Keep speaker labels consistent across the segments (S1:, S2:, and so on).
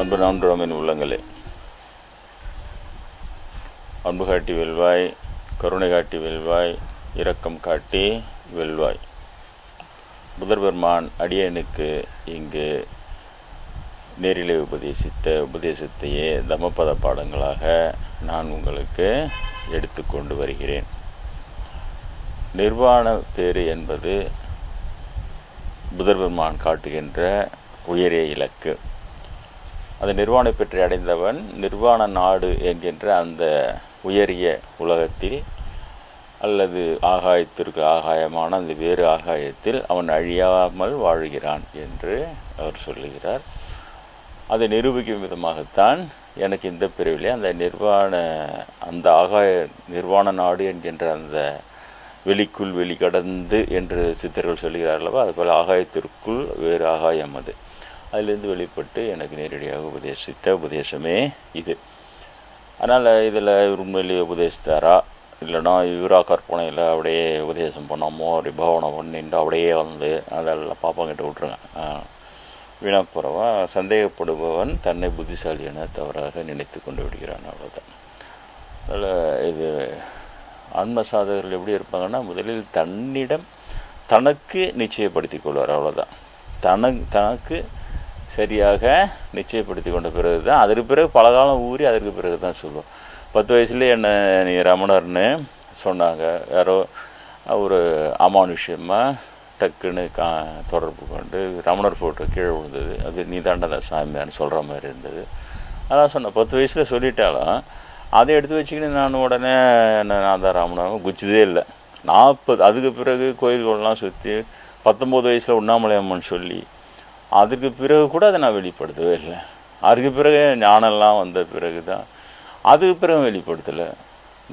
S1: அன்பு நான்குரோமின் உள்ளங்களே, அன்பு காட்டி வெல்வாய், கருணை காட்டி வெல்வாய், இரக்கம் காட்டி வெல்வாய். புதர்பெருமான் அடியனுக்கு இங்கு நேரிலே உபதேசித்த உபதேசத்தையே தமபத பாடங்களாக நான் உங்களுக்கு எடுத்துக்கொண்டு வருகிறேன். நிர்வாண பேறு என்பது புதர்பெருமான் காட்டுகின்ற உயரிய இலக்கு. அது நிர்வாணை பெற்று அடைந்தவன் நிர்வாண நாடு என்கின்ற அந்த உயரிய உலகத்தில் அல்லது ஆகாயத்திற்கு ஆகாயமான அந்த வேறு ஆகாயத்தில் அவன் அழியாமல் வாழ்கிறான் என்று அவர் சொல்லுகிறார். அதை நிரூபிக்கும் விதமாகத்தான் எனக்கு இந்த பிரிவிலே அந்த நிர்வாண நாடு என்கின்ற அந்த வெளிக்குள் வெளிக்கடந்து என்று சித்தர்கள் சொல்கிறார்களவா, அதுபோல் ஆகாயத்திற்குள் வேறு ஆகாயம் அது. அதிலிருந்து வெளிப்பட்டு எனக்கு நேரடியாக உபதேசித்த உபதேசமே இது. அதனால் இதில் உண்மையிலேயே உபதேசித்தாரா இல்லைனா இவரா கற்பனையில் அப்படியே உபதேசம் பண்ணாமோ அப்படி பவனை பண்ணிட்டு அப்படியே வந்து அதெல்லாம் பாப்பாங்கிட்ட விட்டுருங்க. வீணாப்புறவன் சந்தேகப்படுபவன் தன்னை புத்திசாலி என தவறாக நினைத்து கொண்டு விடுகிறான், அவ்வளோதான். அதில் இது ஆன்ம சாதகர்கள் எப்படி இருப்பாங்கன்னா, முதலில் தன்னிடம் தனக்கு நிச்சயப்படுத்தி கொள்வார், அவ்வளோதான். தனக்கு சரியாக நிச்சயப்படுத்தி கொண்ட பிறகு தான், அதற்கு பிறகு பல காலம் ஊறி அதற்கு பிறகு தான் சொல்லுவோம். 10 வயசுலேயே என்ன நீ ரமணர்னு சொன்னாங்க, யாரோ ஒரு அமானுஷ்யமாக டக்குன்னு தொடர்பு கொண்டு ரமணர் ஃபோட்டோ கீழே விழுந்தது, அது நீ தாண்டா சாமியான்னு சொல்கிற மாதிரி இருந்தது. அதான் சொன்னேன், 10 வயசில் சொல்லிட்டாலும் அதை எடுத்து வச்சுக்கின்னு நான் உடனே நான் தான் ராமனாக குச்சிதே இல்லை. 40 அதுக்கு பிறகு கோயில்கள்லாம் சுற்றி 19 வயசில் உண்ணாமலை அம்மன் சொல்லி அதுக்கு பிறகு கூட அதை நான் வெளிப்படுத்தவே இல்லை. அதுக்கு பிறகு ஞானம்லாம் வந்த பிறகு தான், அதுக்கு பிறகு வெளிப்படுத்தலை.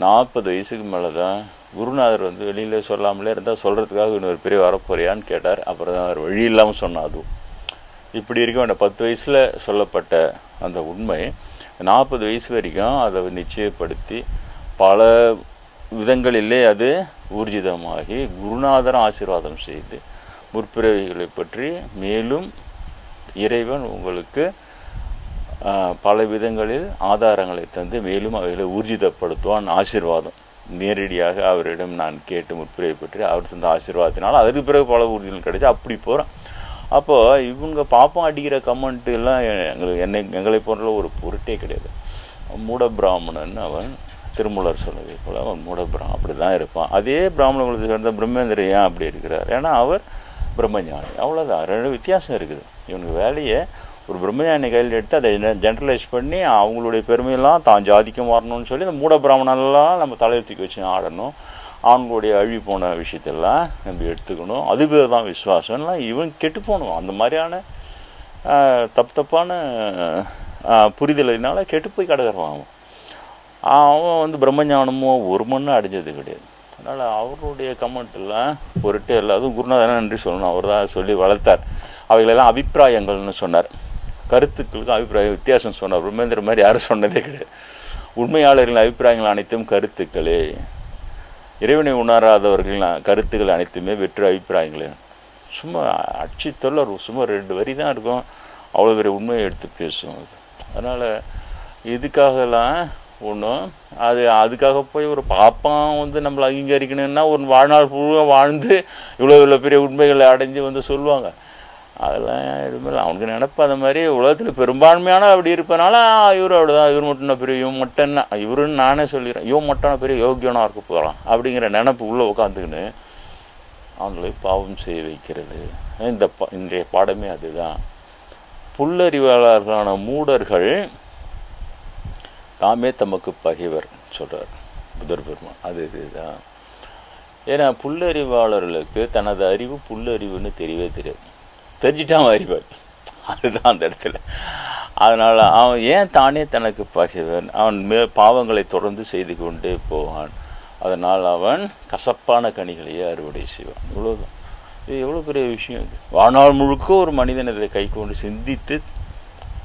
S1: 40 வயசுக்கு மேலே தான் குருநாதர் வந்து வெளியில் சொல்லாமலே இருந்தால் சொல்கிறதுக்காக இன்னொரு பெரிய வரப்போறியான்னு கேட்டார். அப்புறம் தான் அவர் வழி இல்லாமல் சொன்னார். அதுவும் இப்படி இருக்க வேண்டாம். 10 வயசில் சொல்லப்பட்ட அந்த உண்மை 40 வயசு வரைக்கும் அதை நிச்சயப்படுத்தி பல விதங்களிலே அது ஊர்ஜிதமாகி குருநாதரும் ஆசீர்வாதம் செய்து முற்பிறவிகளை பற்றி மேலும் இறைவன் உங்களுக்கு பல விதங்களில் ஆதாரங்களை தந்து மேலும் அவைகளை ஊர்ஜிதப்படுத்துவான். ஆசீர்வாதம் நேரடியாக அவரிடம் நான் கேட்டு முற்பிறவை பற்றி அவர் தந்த ஆசீர்வாதத்தினால் அதற்கு பிறகு பல ஊர்ஜிதங்கள் கிடைச்சி அப்படி போகிறோம். அப்போது இவங்க பாப்பம் அடிக்கிற கமெண்ட்டு எல்லாம் எங்களை போன்ற ஒரு பொருட்டே கிடையாது. மூட பிராமணன் அவன், திருமூலர் சொன்னதை போல் அவன் மூடபிராமன் அப்படி தான் இருப்பான். அதே பிராமண குலத்தை சேர்ந்த பிரம்மேந்திரன் ஏன் அப்படி இருக்கிறார்? ஏன்னா அவர் பிரம்மஞானி, அவ்வளோதான். 2 வித்தியாசம் இருக்குது. இவனுக்கு வேலையை ஒரு பிரம்மஞானி கையில் எடுத்து அதை ஜென்ரலைஸ் பண்ணி அவங்களுடைய பெருமையெல்லாம் தான் ஜாதிக்கு மாறணும்னு சொல்லி இந்த மூட பிராமணெல்லாம் நம்ம தலையெழுத்துக்கு வச்சு ஆடணும். அவங்களுடைய அழி போன விஷயத்தெல்லாம் நம்ம எடுத்துக்கணும். அது பேர் தான் விசுவாசம்லாம். இவன் கெட்டு போகணும். அந்த மாதிரியான தப்பான புரிதலினால கெட்டு போய் கிடக்குறான். அவன் வந்து பிரம்மஞானமோ ஒரு மண்ணு அடைஞ்சது கிடையாது. அதனால் அவருடைய கமெண்ட்டெல்லாம் பொருட்டே இல்லை. அதுவும் குருநாதன் நன்றி சொல்லணும், அவர் தான் சொல்லி வளர்த்தார். அவைகளெல்லாம் அபிப்பிராயங்கள்னு சொன்னார். கருத்துக்களுக்கும் அபிப்பிராய வித்தியாசம் சொன்னார். பிரம்மேந்திர மாதிரி யாரும் சொன்னதே கிடையாது. உண்மையாளர்களின் அபிப்பிராயங்கள் அனைத்தும் கருத்துக்களே, இறைவனை உணராதவர்களின் கருத்துக்கள் அனைத்துமே வெற்று அபிப்பிராயங்களே. சும்மா அச்சு தொல்லை, சும்மா 2 வரி தான் இருக்கும், அவ்வளோ பெரிய உண்மையை எடுத்து பேசும். அதனால் இதுக்காகலாம் ஒன்றும் அதுக்காக போய் ஒரு பாப்பான் வந்து நம்மளை அங்கீகரிக்கணும்னா ஒரு வாழ்நாள் ஃபுல்லாக வாழ்ந்து இவ்வளோ பெரிய உண்மைகளை அடைஞ்சு வந்து சொல்லுவாங்க. அதெல்லாம் எதுவுமே அவனுக்கு நினைப்ப அந்த மாதிரி உலகத்தில் பெரும்பான்மையான அப்படி இருப்பனால இவர் அப்படிதான், இவர் மட்டும்னா பெரிய இவன் மட்டும்னா இவருன்னு நானே சொல்லிடுறேன், இவன் மட்டும் பெரிய யோகியனாக இருக்க போகிறான் அப்படிங்கிற நினைப்பு உள்ளே உட்காந்துக்கின்னு அவங்களை பாவம் செய்ய வைக்கிறது. இன்றைய பாடமே அதுதான். புல்லறிவாளர்களான மூடர்கள் தாமே தமக்கு பகைவர் சொல்கிறார் புதர் பெருமான். அது இதுதான். ஏன்னா புல்லறிவாளர்களுக்கு தனது அறிவு புல்லறிவுன்னு தெரியவே தெரியாது. தெரிஞ்சிட்டான் அறிவார், அதுதான் அந்த இடத்துல. அதனால் அவன் ஏன் தானே தனக்கு பகைவன்? அவன் பாவங்களை தொடர்ந்து செய்து கொண்டே போவான். அதனால் அவன் கசப்பான கனிகளையே அறுவடை செய்வான். இவ்வளோதான். இது எவ்வளோ பெரிய விஷயம். இது வாழ்நாள் முழுக்க ஒரு மனிதன் இதை கை கொண்டு சிந்தித்து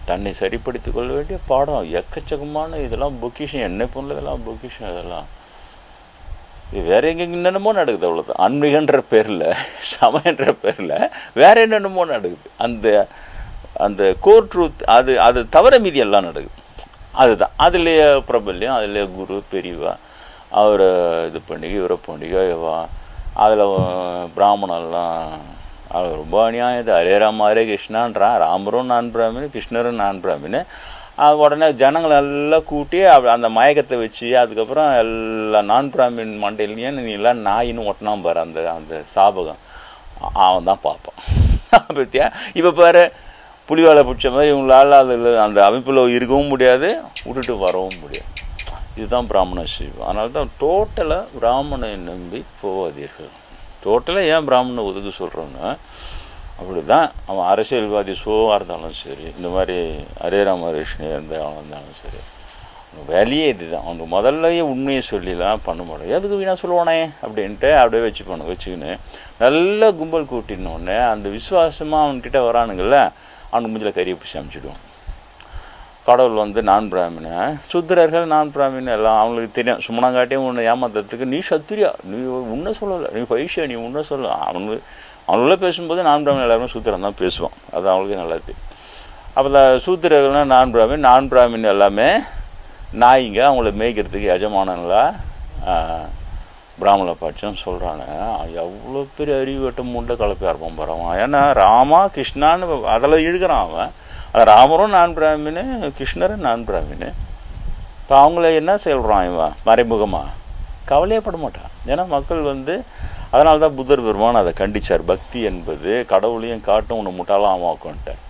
S1: தன்னை சரிப்படுத்தி கொள்ள வேண்டிய பாடம் எக்கச்சக்கமான. இதெல்லாம் பொக்கிஷன், என்னை போனதெல்லாம் பொக்கிஷன். இதெல்லாம் இது வேற என்னென்னமோ நடக்குது, அவ்வளோதான். ஆன்மீகன்ற பேரில், சமயன்ற பேரில் வேற என்னென்னமோ நடக்குது. அந்த அந்த கோர் ட்ரூத் அது அது தவிர மீதி எல்லாம் நடக்குது. அதுதான் அதுலேயே பிரபல்யம், அதுலேயே குரு பெரியவா அவரை இது பண்ணி இவரை பண்ணிக்கவா, அதில் பிராமணெல்லாம் அது ரொம்ப அநியாயம். இது ஹரே ராம ஹரே கிருஷ்ணான்றான், ராமரும் நான் பிராமின் கிருஷ்ணரும் நான் பிராமின். அது உடனே ஜனங்களை எல்லாம் கூட்டி அந்த மயக்கத்தை வச்சு அதுக்கப்புறம் எல்லாம் நான் பிராமின் மண்டையிலையும் நீ எல்லாம் நாயின்னு ஒட்டினான் பாரு அந்த அந்த சாபகம், அவன் தான் பார்ப்பான். பத்தியா இப்போ பாரு புலிவாலை பிடிச்ச மாதிரி இவங்களால அதில் அந்த அமைப்பில் இருக்கவும் முடியாது, விட்டுட்டு வரவும் முடியாது. இதுதான் பிராமண சிவம். அதனால தான் டோட்டலாக பிராமணை நம்பி போவாதீர்கள். டோட்டலாக ஏன் பிராமணனை ஒதுக்க சொல்கிறோன்னா அப்படி தான் அவன் அரசியல்வாதி சோவாக இருந்தாலும் சரி, இந்த மாதிரி ஹரே ராம கிருஷ்ணன் இருந்தாலும் சரி, வேலையே இதுதான். அவனுக்கு முதல்லையே உண்மையை சொல்லிலாம் பண்ண முடியும். எதுக்கு வீணா சொல்லுவானே அப்படின்ட்டு அப்படியே வச்சுக்கின்னு நல்ல கும்பல் கூட்டினோடனே அந்த விசுவாசமாக அவன்கிட்ட வரானுங்கள்ல, அவனுக்கு முடிஞ்சில் கறியை பிடிச்சி அமைச்சிடுவான். கடவுள் வந்து நான் பிராமின, சுத்திரர்கள் நான் பிராமின் எல்லாம் அவங்களுக்கு தெரியும். சும்மனாங்காட்டியும் உன்னை ஏமாத்துறதுக்கு நீ சத்திரியா, நீ உன்னை சொல்லலை, நீ பைஷா, நீ உன்னை சொல்ல. அவனுள்ள பேசும்போது நான் பிராமின் எல்லாருமே சூத்திரம் தான் பேசுவான், அது அவங்களுக்கு நல்லா தெரியும். அப்போ சூத்திரர்கள்னால் நான் பிராமின் எல்லாமே நாய்ங்க, அவங்கள மேய்க்கிறதுக்கு எஜமானங்களா பிராமண பட்சம் சொல்கிறாங்க. எவ்வளோ பெரிய அறிவட்டம் முண்டை கலப்பி இருப்பான் பரவான். ஏன்னா ராமா கிருஷ்ணான்னு அதில் இழுக்கிறான் அவன். ராமரும் நான் பிராமின்னு கிருஷ்ணரும் நான் பிராமின்னு. இப்போ அவங்கள என்ன சொல்கிறான் இவன் மறைமுகமாக கவலையப்பட மாட்டான். ஏன்னா மக்கள் வந்து அதனால தான் புத்தர் பெருமான் அதை கண்டிச்சார். பக்தி என்பது கடவுளையும் காட்டும் உன்னை முட்டாளாக ஆக்குன்ட்டார்.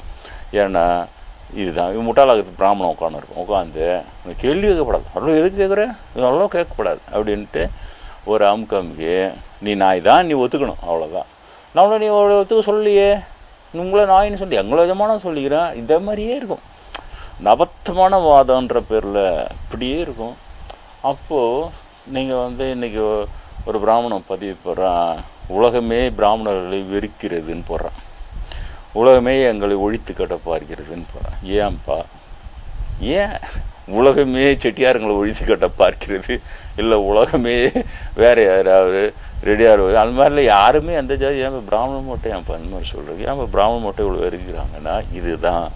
S1: ஏன்னா இதுதான் இவன் முட்டாளாகிறதுக்கு பிராமணன் உட்காந்துருக்கும். உட்காந்து கேள்வி கேட்கப்படாது, அவ்வளோ எதுக்கு கேட்குற, அவ்வளோ கேட்கக்கூடாது அப்படின்ட்டு ஒரு அமுக்கமுக்கு நீ நாய் தான், நீ ஒத்துக்கணும், அவ்வளோதான். நம்மளை நீ அவ்வளோ ஒத்துக்க சொல்லியே, உங்களை நாயின்னு சொல்லி எங்களை விதமான சொல்லிக்கிறேன். இதே மாதிரியே இருக்கும். நபத்தமான வாதன்ற பேரில் இப்படியே இருக்கும். அப்போது நீங்கள் வந்து இன்றைக்கி ஒரு பிராமணன் பதிவு போடுறான், உலகமே பிராமணர்களை வெறுக்கிறதுன்னு போடுறான், உலகமே எங்களை ஒழித்து கட்ட பார்க்கிறதுன்னு போகிறான். ஏன்பா, ஏன் உலகமே செட்டியாருங்களை ஒழித்து கட்ட பார்க்கிறது, இல்லை உலகமே வேறு யாராவது ரெடியாக அந்த மாதிரிலாம் யாருமே அந்த ஜாதி ஏன் பிராமண மொட்டை ஏன்ப்பா அந்த மாதிரி சொல்கிறது, ஏன் பிராமண மொட்டை இவ்வளோ இருக்கிறாங்கன்னா இதுதான்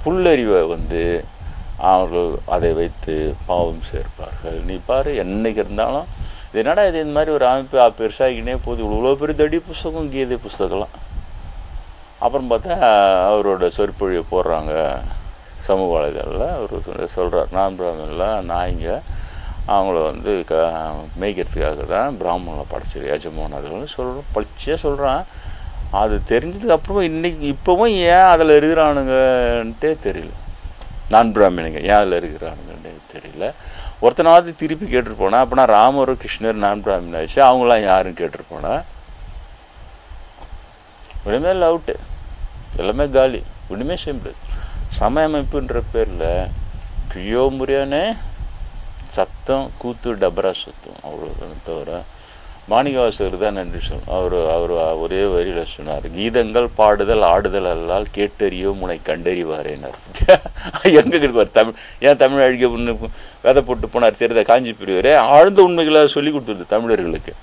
S1: புல்லறிவை வந்து அவர்கள் அதை வைத்து பாவம் சேர்ப்பார்கள். நீ பாரு என்னைக்கு இருந்தாலும் இது என்னடா இது இந்த மாதிரி ஒரு அமைப்பு பெருசாகிக்கினே போகுது, இவ்வளோ பெரிய தடி புஸ்தகம் கீதை புஸ்தகம்லாம். அப்புறம் பார்த்தா அவரோட சொற்பொழிவை போடுறாங்க சமூக வலைதளில். அவர் சொல்கிறார் நான் பிராமணன்லாம் நாய்ங்க அவங்கள வந்து மேய்க்கிறதுக்காக தான் பிராமணனை படைச்சிரு எஜமானர்கள்னு சொல்கிறோம், பளிச்சியாக சொல்கிறான். அது தெரிஞ்சதுக்கு அப்புறமா இன்னைக்கு இப்போவும் ஏன் அதில் இருக்கிறானுங்கன்ட்டே தெரியல. நான் பிராமணிங்க ஏன் அதில் இருக்கிறானுங்கன்னே தெரியல. ஒருத்தனாவது திருப்பி கேட்டுருப்போனா அப்படின்னா ராமர் கிருஷ்ணர் நான் பிராமணன் ஆச்சு, அவங்களாம் யாரும் கேட்டிருப்போனா ஒன்றுமே இல்லை, அவுட்டு, எல்லாமே காலி, ஒன்றுமே சிம்பிள். சமய அமைப்புன்ற பேரில் கியோ முறையானே சத்தம் கூத்து டபரா சுத்தம் அவ்வளோ தவிர மாணிக்கவாசகர் தான் நன்றி சொல். அவர் ஒரே வரியில் சொன்னார், கீதங்கள் பாடுதல் ஆடுதல் அல்லால் கேட்டறியோ முனை கண்டறிவாரேனார். எங்கே இருப்பார் தமிழ், ஏன் தமிழ் அழிக்க விதை போட்டு போனார் தெரியுதா காஞ்சி பிரிவரே. ஆழ்ந்த உண்மைகளை சொல்லி கொடுத்தது தமிழர்களுக்கு,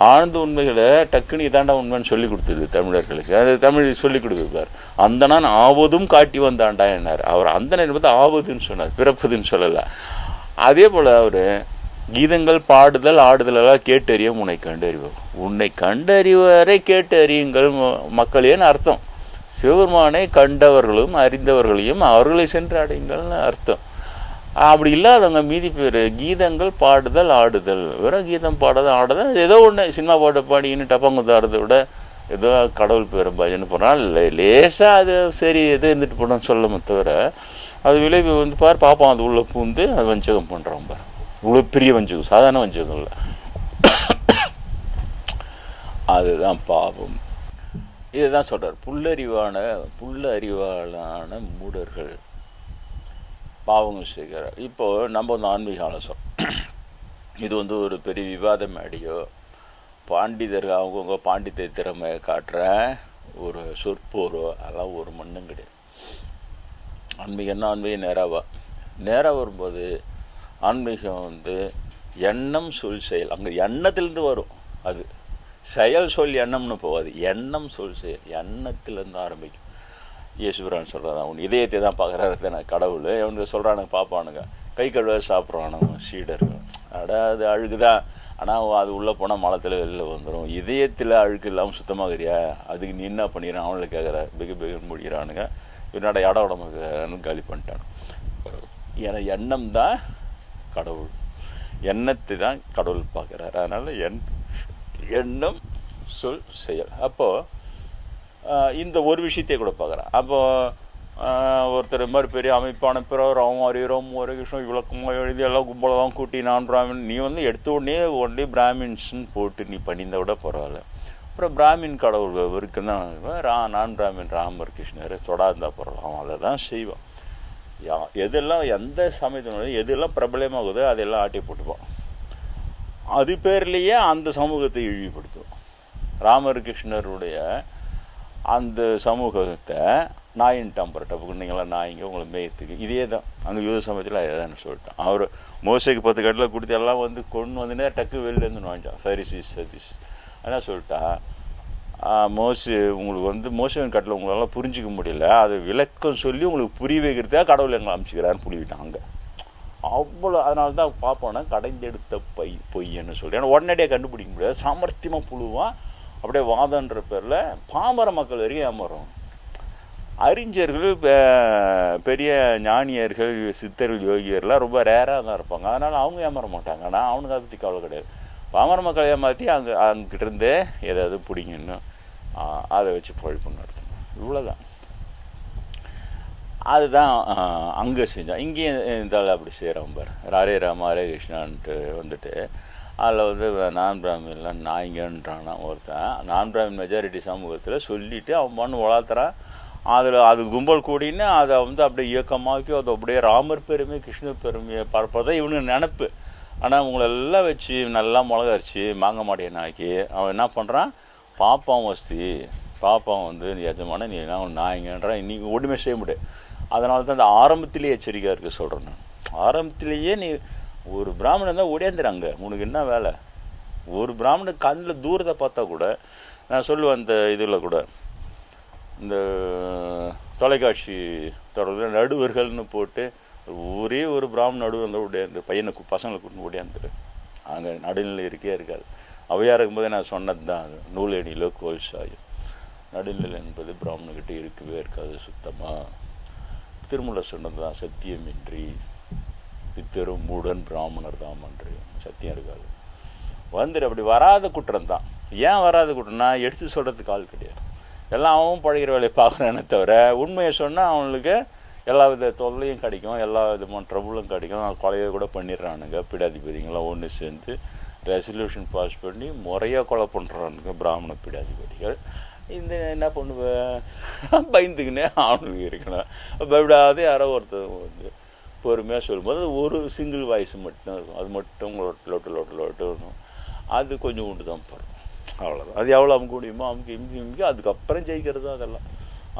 S1: ஆழ்ந்த உண்மைகளை டக்குனு இதாண்டா உண்மைன்னு சொல்லி கொடுத்தது தமிழர்களுக்கு. அது தமிழ் சொல்லி கொடுத்துருப்பார். அந்த நான் ஆவதும் காட்டி வந்தாண்டா என்னார். அவர் அந்த நேரம் ஆவதுன்னு சொன்னார், பிறப்பதுன்னு சொல்லலை. அதே போல் அவர் கீதங்கள் பாடுதல் ஆடுதலெல்லாம் கேட்டறிய உன்னை கண்டறிவோம், உன்னை கண்டறிவரை கேட்டு அறியுங்கள் மக்களேன்னு அர்த்தம். சிவபெருமானை கண்டவர்களும் அறிந்தவர்களையும் அவர்களை சென்று அடையுங்கள்னு அர்த்தம். அப்படி இல்லாதவங்க மீதி பேர் கீதங்கள் பாடுதல் ஆடுதல், வெறும் கீதம் பாடுதல் ஆடுதல், ஏதோ ஒன்று சினிமா பாட்டை பாடின்னு டப்பாங்குத்தாடுறத விட ஏதோ கடவுள் பேரை பஜனை போனால் லேசாக அது சரி எது இருந்துட்டு போனோம்னு சொல்ல தவிர அது விளைவு வந்து பார் பார்ப்போம், அது உள்ள பூந்து அது வஞ்சகம் பண்ணுறோம் பார். இவ்வளோ பெரிய வஞ்சகம், சாதாரண வஞ்சகம் இல்லை, அதுதான் பாவம். இதுதான் சொல்கிறார், புல்ல அறிவாளான மூடர்கள் பாவங்கள் செய்கிறார். இப்போது நம்ம வந்து ஆன்மீக ஆலோசனை, இது வந்து ஒரு பெரிய விவாத மேடையோ பாண்டிதர்கள் அவங்கவுங்க பாண்டித்த திறமையை காட்டுற ஒரு சொற்போரோ அதெல்லாம் ஒரு மண்ணும் கிடையாது. ஆன்மீகம் என்ன, ஆன்மீகம் நேராக வரும்போது ஆன்மீகம் வந்து எண்ணம் சொல் செயல், அங்கே எண்ணத்திலேருந்து வரும், அது செயல் சொல் எண்ணம்னு போகாது, எண்ணம் சொல் செயல், எண்ணத்திலேருந்து ஆரம்பிக்கும். இயேசுபிரான் சொல்கிறான், அவன் இதயத்தை தான் பார்க்குறாரு நான் கடவுள். அவனுக்கு சொல்கிறானுங்க, பார்ப்பானுங்க கை கழுவ சாப்பிட்றானுங்க சீடர்கள். அது அழுகுதான், ஆனால் அது உள்ளே போனால் மலத்தில் வெளில வந்துடும். இதயத்தில் அழுக்கு இல்லாமல் சுத்தமாகறியா, அதுக்கு நீ என்ன பண்ணிடுறான் அவனுக்கு கேட்குற, பிகுன்னு முடிகிறானுங்க. இவனோட இட உடம்புக்கு காலி பண்ணிட்டானு. ஏன்னா எண்ணம் தான் கடவுள், எண்ணத்தை தான் கடவுள் பார்க்குறாரு. அதனால் எண்ணம் சொல் செயல். அப்போது இந்த ஒரு விஷயத்தையே கூட பார்க்குறான். அப்போது ஒருத்தர் மாதிரி பெரிய அமைப்பான பிறர் ராம ஹரிராம் ஹரிகிருஷ்ணன் விளக்கமாக எழுதி எல்லாம் கும்பலாம் கூட்டி நான் பிராமின், நீ எடுத்த உடனே ஒன்லி பிராமின்ஸ்ன்னு போட்டு நீ பண்ணியிருந்த விட பரவாயில்ல. அப்புறம் பிராமின் கடவுள் இவருக்கு தான் நான் பிராமின் ராமர் கிருஷ்ணர் தொடாந்தா பரவாயில்ல, அவன் அதை தான் செய்வான். எதெல்லாம் எந்த சமயத்தினுடைய எதெல்லாம் பிரபலமாகுதோ அதெல்லாம் ஆட்டி போட்டுப்பான். அது பேர்லேயே அந்த சமூகத்தை இழிவுபடுத்துவோம். ராமர் கிருஷ்ணருடைய அந்த சமூகத்தை நாயின் டம்பர் டப்புக்குன்னீங்களா நாய்ங்க உங்களை மேயத்துக்கு, இதே தான் அங்கே யூத சமயத்தில் ஏதான்னு சொல்லிட்டான். அவர் மோசைக்கு 10 கட்டில் கொடுத்து எல்லாம் கொண்டு வந்துனே டக்கு வெளிலேருந்து வாங்கிட்டான் ஃபரிசிஸ் சதீஷ். என்ன சொல்லிட்டா, மோசு உங்களுக்கு மோசவின் கட்டில் உங்களால் புரிஞ்சிக்க முடியல, அது விளக்கம் சொல்லி உங்களுக்கு புரிய வைக்கிறதுக்காக கடவுள் எங்களை அமைச்சிக்கிறான்னு புரிவிட்டான் அங்கே. அவ்வளோ அதனால தான் பார்ப்போன்னா கடைந்தெடுத்த பொய்ன்னு சொல்லி, ஏன்னா உடனடியாக கண்டுபிடிக்க முடியாது, சாமர்த்தியமாக புழுவான். அப்படியே வாதன்ற பேரில் பாமர மக்கள் வரைக்கும் ஏமாறும். அறிஞர்கள் பெரிய ஞானியர்கள் சித்தர்கள் யோகியர்லாம் ரொம்ப ரேராக தான் இருப்பாங்க, அதனால் அவங்க ஏமாற மாட்டாங்க. ஆனால் அவனுக்கு அதை பற்றி கவலை கிடையாது. பாமர மக்களை ஏமாற்றி அங்கிட்டிருந்தே ஏதாவது பிடிங்கன்னு அதை வச்சு பழப்பு நடத்தணும், இவ்வளோதான். அதுதான் அங்கே செஞ்சான். இங்கேயும் இருந்தாலும் அப்படி செய்கிறான் பார். ஹரே ராம ஹரே கிருஷ்ணான்ட்டு அதில் நான் பிராமின்லாம் நாய்ங்கன்றானா ஒருத்தன். நான் பிராமின் மெஜாரிட்டி சமூகத்தில் சொல்லிவிட்டு அவன் பண்ணு வளர்த்துறான். அது கும்பல் கூடின்னு அதை அப்படியே இயக்கமாக்கி அதை அப்படியே ராமர் பெருமை கிருஷ்ணர் பெருமையை பார்ப்பதான் இவனுக்கு நினப்பு. ஆனால் உங்களெல்லாம் வச்சு நல்லா மிளகா அரைச்சி மாங்க மாட்டேனாக்கி அவன் என்ன பண்ணுறான், பாப்பான் வசதி பாப்பான் எஜமான நீ என்ன நாய்ங்கன்றான். இன்றைக்கி ஒன்றுமே செய்ய முடியாது. அதனால தான் அந்த ஆரம்பத்திலேயே எச்சரிக்கையாக இருக்க சொல்கிறேன் நான். ஆரம்பத்திலேயே நீ ஒரு பிராமணன் தான் ஓடியாந்துறாங்க, உனக்கு என்ன வேலை? ஒரு பிராமணன் கண்ணில் தூரத்தை பார்த்தா கூட நான் சொல்லுவேன், அந்த இதில் கூட இந்த தொலைக்காட்சி தொடர்பில் நடுவர்கள்னு போட்டு ஒரே ஒரு பிராமண நடுவர் அந்த ஓடியாந்து பையனை பசங்களை கூட்டு ஓடியாந்துரு, அங்கே நடுநிலை இருக்காது. அவையாக இருக்கும்போதே நான் சொன்னது தான், அது நூலேணியிலோ கோல்சாயும் நடுநிலை என்பது பிராமணக்கிட்ட இருக்கவே இருக்காது சுத்தமாக. திருமூல சொன்னது தான், சத்தியமின்றி பித்தரும் மூடன் பிராமணர் தான் என்று சத்தியம் இருக்காது. அப்படி வராத குற்றம் தான். ஏன் வராத குற்றம்னா எடுத்து சொல்கிறதுக்கு ஆள் கிடையாது. எல்லாம் அவன் பழகிற வேலையை பார்க்குறானே தவிர உண்மையை சொன்னால் அவனுக்கு எல்லா வித தொல்லையும் கிடைக்கும், எல்லா விதமான ட்ரபுளும் கிடைக்கும். கொலையை கூட பண்ணிடுறானுங்க. பீடாதிபதிங்களாம் ஒன்று சேர்ந்து ரெசல்யூஷன் பாஸ் பண்ணி முறையாக கொலை பண்ணுறானுங்க பிராமண பீடாதிபதிகள். இந்த என்ன பண்ணுவேன், பயந்துக்குன்னே அவனுக்கு இருக்கணும். பயப்படாது யாரோ ஒருத்தர் பொறுமையாக சொல்லும்போது ஒரு சிங்கிள் வாய்ஸ் மட்டும் இருக்கும், அது மட்டும் லொட்டு அது கொஞ்சம் உண்டு தான் போகிறோம், அவ்வளோதான். அது எவ்வளோ அமுக்க முடியுமோ அமுக்கி அதுக்கப்புறம் ஜெயிக்கிறது தான் அதெல்லாம்.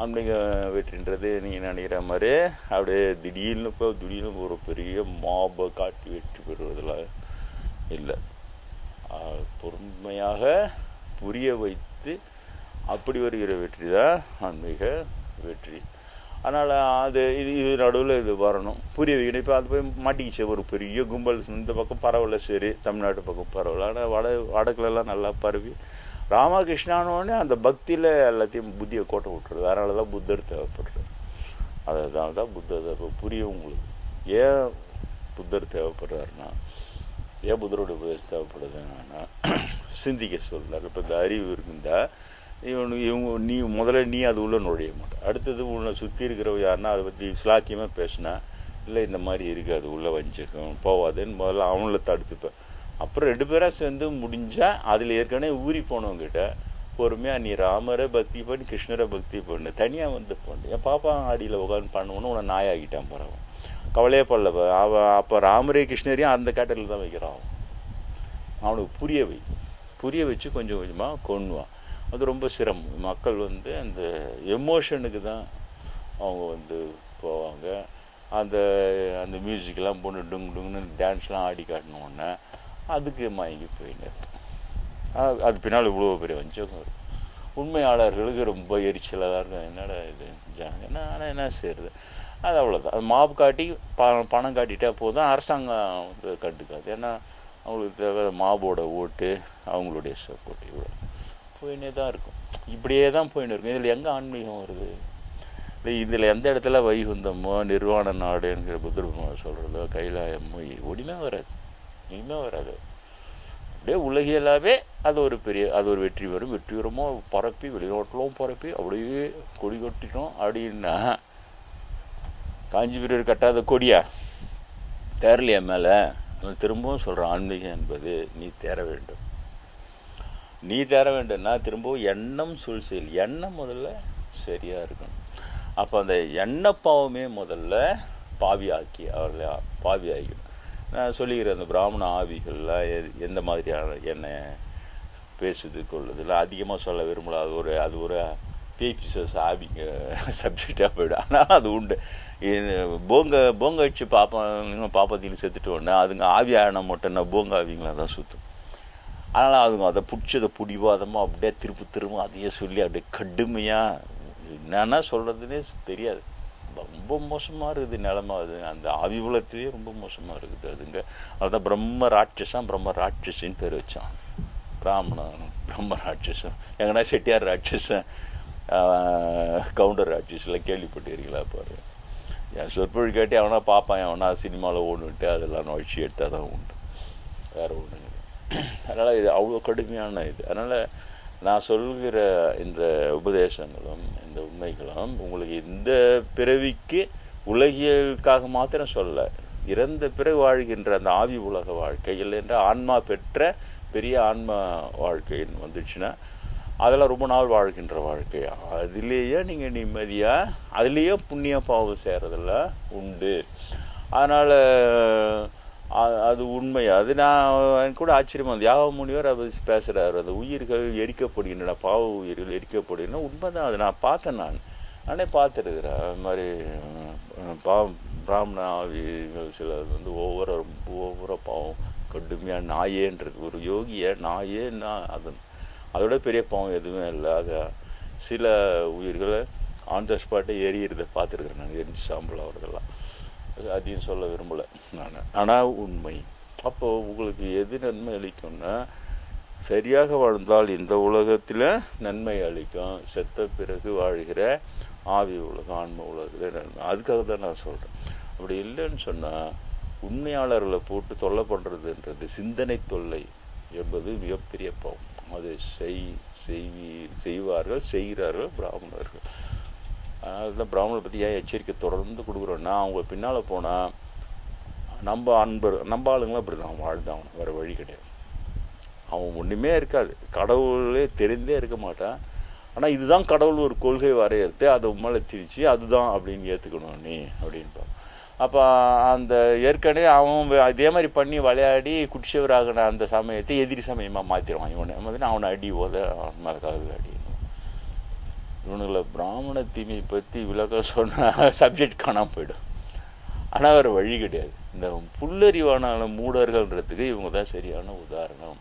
S1: அப்படிங்க வெற்றின்றது நீங்கள் நினைக்கிற மாதிரி அப்படியே திடீர்னு ஒரு பெரிய மாபை காட்டி வெற்றி பெறுவதெல்லாம் இல்லை. பொறுமையாக புரிய வைத்து அப்படி வருகிற வெற்றி தான் ஆன்மீக வெற்றி. அதனால் இது நடுவில் இது வரணும், புரிய வைக்கணும். இப்போ அது போய் மாட்டிக்கிச்சு ஒரு பெரிய கும்பல். இந்த பக்கம் பரவாயில்ல, சரி, தமிழ்நாட்டு பக்கம் பரவாயில்ல. ஆனால் வடக்குலலாம் நல்லா பரவி ராமகிருஷ்ணானோடனே அந்த பக்தியில் எல்லாத்தையும் புத்தியை கோட்டை விட்டுருது. அதனால தான் புத்தர் தேவைப்படுறது. அதனால தான் புத்தர் புரியும் உங்களுக்கு. ஏன் புத்தர் தேவைப்படுறாருன்னா, ஏன் புத்தரோட உபதேசம் தேவைப்படுதுன்னா சிந்திக்க சொல்கிறார். இப்போ இந்த அறிவு இருக்குந்தா நீ முதல்ல அது உள்ள நுழைய மாட்டேன். அடுத்தது உன்னை சுற்றி இருக்கிறவங்க யாருன்னா அதை பற்றி ஸ்லாக்கியமாக பேசினா, இல்லை இந்த மாதிரி இருக்குது அது உள்ளே வஞ்சிக்கும் போவாதுன்னு முதல்ல அவங்கள தடுத்துப்பேன். அப்புறம் 2 பேராக சேர்ந்து முடிஞ்சால் அதில் ஏற்கனவே ஊறி போனவங்ககிட்ட பொறுமையாக நீ ராமரை பக்தி பண்ணி கிருஷ்ணரை பக்தி பண்ணு, தனியாக பண்ணு. என் பாப்பா ஆடியில் உட்காந்து பண்ணுவோன்னு உன்னை நாயாகிட்டான் பரவாயில்ல, கவலையே படல. அவன் அப்போ ராமரே கிருஷ்ணரையும் அந்த கேட்டரியில் தான் வைக்கிறான். அவனுக்கு புரிய வச்சு கொஞ்சம் கொஞ்சமாக கொண்டுவான். அது ரொம்ப சிரமம். மக்கள் அந்த எமோஷனுக்கு தான் அவங்க போவாங்க. அந்த மியூசிக்கெலாம் போட்டு டுங்குன்னு டான்ஸ்லாம் ஆடி காட்டினோடனே அதுக்கு மயங்கி போயின்னு. அது பின்னால் இவ்வளோ பெரிய வஞ்சகம் இருக்கும். உண்மையாளர்களுக்கு ரொம்ப எரிச்சலாக தான் இருக்கும். என்னடா இது என்ன, ஆனால் என்ன செய்கிறது, அது அவ்வளோதான். அது மாப்பு காட்டி பணம் காட்டிட்டா போதும், அரசாங்கம் வந்து கண்டுக்காது. ஏன்னா அவங்களுக்கு தேவை மாபோட ஓட்டு, அவங்களுடைய சப்போர்ட், இவ்வளோ போயினே தான் இருக்கும். இப்படியே தான் போயின்னு இருக்கும். இதில் எங்கே ஆன்மீகம் வருது? இதில் எந்த இடத்துல வைகுந்தமோ நிர்வாண நாடுங்கிற புத்தர் சொல்கிறதோ கைலாயமோ ஒடிமே வராது, எதுவுமே வராது. அப்படியே உலகியலாகவே அது ஒரு பெரிய, அது ஒரு வெற்றிகரமாக பரப்பி வெளிநாட்டிலும் பரப்பி அப்படியே கொடி கொட்டிட்டோம் அப்படின்னா, காஞ்சிபுரம் கட்டாத கொடியா தேரலையா மேலே? திரும்பவும் சொல்கிறேன், ஆன்மீகம் என்பது நீ தேர வேண்டும். நீ தேர வேண்டும்னா திரும்பவும் எண்ணம் செயல், எண்ணம் முதல்ல சரியாக இருக்கணும். அப்போ அந்த எண்ணப்பாவமே முதல்ல பாவியாக்கி அவர்களை பாவியாக்கணும். நான் சொல்லிக்கிறேன், அந்த பிராமண ஆவிகள்லாம் எந்த மாதிரியான என்னை பேசுது கொள்ளுது இல்லை, அதிகமாக சொல்ல விரும்பல. அது ஒரு பேபிசஸ் ஆவிங்க சப்ஜெக்டாக போய்டும். ஆனால் அது உண்டு. போங்க வச்சு பாப்பாத்தீங்க செத்துட்டு உடனே அதுங்க ஆவி ஆயினா மட்டும்னா போங்க ஆவிங்களாக தான் சுற்றும். அதனால் அதுங்க அதை பிடிச்சதை பிடிவாதமாக அப்படியே திரும்ப அதையே சொல்லி அப்படியே கடுமையாக என்னன்னா சொல்கிறதுனே தெரியாது. ரொம்ப மோசமாக இருக்குது நிலமை. அது அந்த ஆவி உலகத்திலேயே ரொம்ப மோசமாக இருக்குது அதுங்க. அதுதான் பிரம்ம ராட்சசின்னு பேர் வச்சான். பிராமணன் பிரம்ம ராட்சசன், எங்கன்னா செட்டியார் ராட்சசன், கவுண்டர் ராட்சஸில் கேள்விப்பட்டிருக்கீங்களா பாரு. என் சொற்பொழி கேட்டு அவனா பார்ப்பான், அவனா சினிமாவில் ஓடுன்ட்டு அதெல்லாம் நோய்ச்சி எடுத்தால் தான் உண்டு, வேறு ஒன்று. அதனால் இது அவ்வளோ கடுமையான இது. அதனால் நான் சொல்கிற இந்த உபதேசங்களும் இந்த உண்மைகளும் உங்களுக்கு இந்த பிறவிக்கு உலகியலுக்காக மாத்திரம் சொல்ல, இறந்த பிறகு வாழ்கின்ற அந்த ஆவி உலக வாழ்க்கை இல்லைன்ற ஆன்மா பெற்ற பெரிய ஆன்மா வாழ்க்கைன்னு வந்துச்சுன்னா அதெல்லாம் ரொம்ப நாள் வாழ்கின்ற வாழ்க்கை. அதுலேயே நீங்கள் நிம்மதியாக, அதுலேயே புண்ணிய பாவம் செய்கிறதெல்லாம் உண்டு. அதனால் அது உண்மை. அது நான் கூட ஆச்சரியமாக இருந்தது. யாக முனிவர் அதை பேசுகிறார், அந்த உயிர்கள் எரிக்கப்படுகின்றன, பாவ உயிர்கள் எரிக்கப்படுகின்றன. உண்மைதான், அது நான் பார்த்தேன், நானே பார்த்துருக்குறேன். அது மாதிரி பிராமண ஆவிகள் சில வந்து ஒவ்வொரு பாவம் கடுமையாக நாயேன்றது ஒரு யோகிய நாயேன்னா அதோட பெரிய பாவம் எதுவுமே இல்லை. அது சில உயிர்களை ஆன் த ஸ்பாட்டை எரியிறதை பார்த்துருக்குறேன் நான், எரிஞ்சு சாம்பல் ஆகிறதெல்லாம். அதையும் சொல்ல விரும்பலை நான், ஆனால் உண்மை. அப்போது உங்களுக்கு எது நன்மை அளிக்கும்னா, சரியாக வாழ்ந்தால் இந்த உலகத்தில் நன்மை அளிக்கும், செத்த பிறகு வாழ்கிற ஆவி உலகம் ஆன்ம உலகத்தில் நன்மை. அதுக்காக தான் நான் சொல்கிறேன். அப்படி இல்லைன்னு சொன்னால் உண்மையாளர்களை போட்டு தொல்லை பண்ணுறதுன்றது சிந்தனை தொல்லை என்பது மிகப்பெரிய பாவம். அதை செய்கிறார்கள் பிராமணர்கள். அதுதான் பிராமணரை பற்றி ஏன் எச்சரிக்கை தொடர்ந்து கொடுக்குறோன்னா, அவங்க பின்னால் போனால் நம்ம ஆளுங்களாம் அப்படி தான் வாழ்ந்தான், வேறு வழி கிடையாது. அவன் ஒன்றுமே இருக்காது, கடவுளே தெரிந்தே இருக்க மாட்டான். ஆனால் இதுதான் கடவுள் ஒரு கொள்கை வரையறுத்து அதை மேலே திரிச்சு அதுதான் அப்படின்னு ஏற்றுக்கணும் நீ அப்படின்பா. அப்போ அந்த ஏற்கனவே அவன் அதே மாதிரி பண்ணி விளையாடி குடிச்சவராகின அந்த சமயத்தை எதிரி சமயமாக மாற்றிடுவான். அவனை அடி அவன் மேலே கழுவு அடி. இவனுங்களை பிராமண தீமையை பற்றி விளக்க சொன்ன சப்ஜெக்ட் காணாமல் போயிடும். ஆனால் வேறு வழி கிடையாது. இந்த புல்லறிவான மூடர்கள்ன்றதுக்கு இவங்க தான் சரியான உதாரணம்.